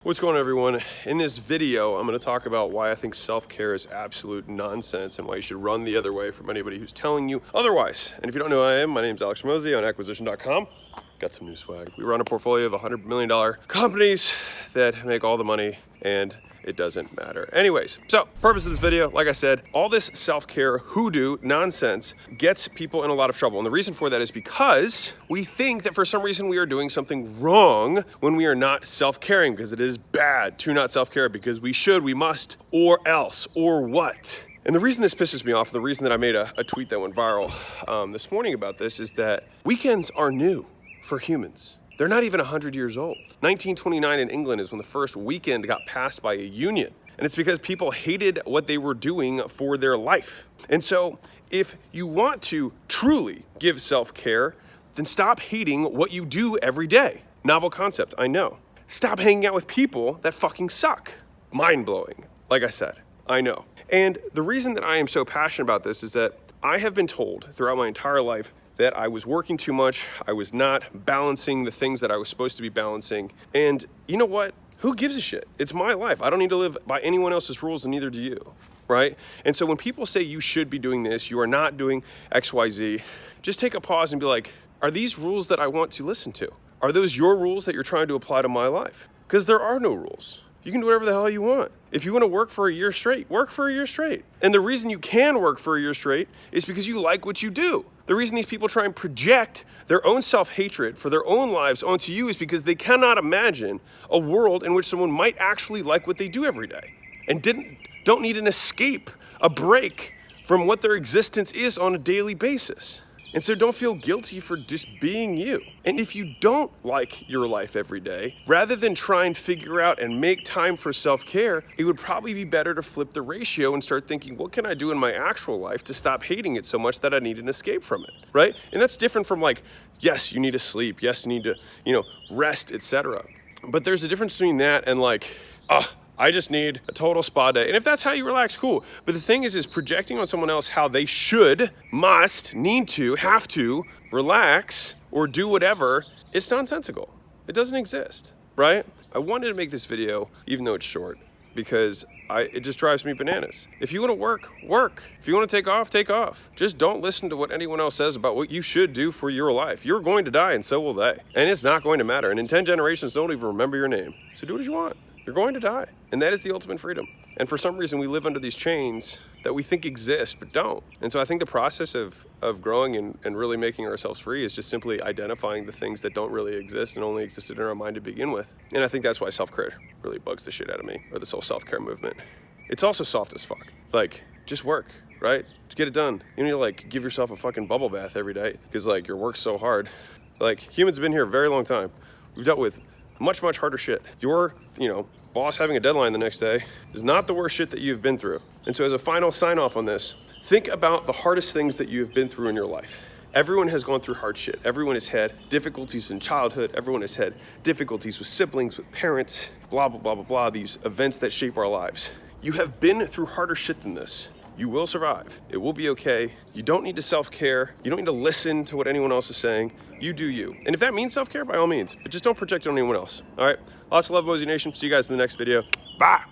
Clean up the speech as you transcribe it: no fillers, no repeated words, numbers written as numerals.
What's going on, everyone? In this video, I'm going to talk about why I think self-care is absolute nonsense and why you should run the other way from anybody who's telling you otherwise. And if you don't know who I am, my name's Alex Mosey on acquisition.com. Got some new swag. We run a portfolio of $100 million companies that make all the money, and it doesn't matter. Anyways, so purpose of this video, like I said, all this self-care hoodoo nonsense gets people in a lot of trouble. And the reason for that is because we think that for some reason we are doing something wrong when we are not self-caring, because it is bad to not self-care, because we should, we must, or else, or what? And the reason this pisses me off, the reason that I made a tweet that went viral this morning about this is that weekends are new for humans. They're not even 100 years old. 1929 in England is when the first weekend got passed by a union. And it's because people hated what they were doing for their life. And so if you want to truly give self-care, then stop hating what you do every day. Novel concept, I know. Stop hanging out with people that fucking suck. Mind-blowing, like I said, I know. And the reason that I am so passionate about this is that I have been told throughout my entire life that I was working too much, I was not balancing the things that I was supposed to be balancing. And you know what? Who gives a shit? It's my life. I don't need to live by anyone else's rules, and neither do you, right? And so when people say you should be doing this, you are not doing X, Y, Z, just take a pause and be like, are these rules that I want to listen to? Are those your rules that you're trying to apply to my life? Because there are no rules. You can do whatever the hell you want. If you want to work for a year straight, work for a year straight. And the reason you can work for a year straight is because you like what you do. The reason these people try and project their own self-hatred for their own lives onto you is because they cannot imagine a world in which someone might actually like what they do every day and don't need an escape, a break from what their existence is on a daily basis. And so don't feel guilty for just being you. And if you don't like your life every day, rather than try and figure out and make time for self-care, it would probably be better to flip the ratio and start thinking, what can I do in my actual life to stop hating it so much that I need an escape from it, right? And that's different from like, yes, you need to sleep, yes, you need to, rest, etc. But there's a difference between that and like, I just need a total spa day. And if that's how you relax, cool. But the thing is projecting on someone else how they should, must, need to, have to relax or do whatever, it's nonsensical. It doesn't exist, right? I wanted to make this video, even though it's short, because it just drives me bananas. If you want to work, work. If you want to take off, take off. Just don't listen to what anyone else says about what you should do for your life. You're going to die and so will they. And it's not going to matter. And in 10 generations, don't even remember your name. So do what you want. You're going to die. And that is the ultimate freedom. And for some reason, we live under these chains that we think exist, but don't. And so I think the process of growing and really making ourselves free is just simply identifying the things that don't really exist and only existed in our mind to begin with. And I think that's why self-care really bugs the shit out of me, or this whole self-care movement. It's also soft as fuck. Like, just work, right? Just get it done. You need to like give yourself a fucking bubble bath every day because like your work's so hard. Like, humans have been here a very long time. We've dealt with much, much harder shit. Your, boss having a deadline the next day is not the worst shit that you've been through. And so as a final sign off on this, think about the hardest things that you have been through in your life. Everyone has gone through hard shit. Everyone has had difficulties in childhood. Everyone has had difficulties with siblings, with parents, blah, blah, blah, blah, blah, these events that shape our lives. You have been through harder shit than this. You will survive. It will be okay. You don't need to self-care. You don't need to listen to what anyone else is saying. You do you. And if that means self-care, by all means, but just don't project it on anyone else. All right? Lots of love, Mosey Nation. See you guys in the next video. Bye.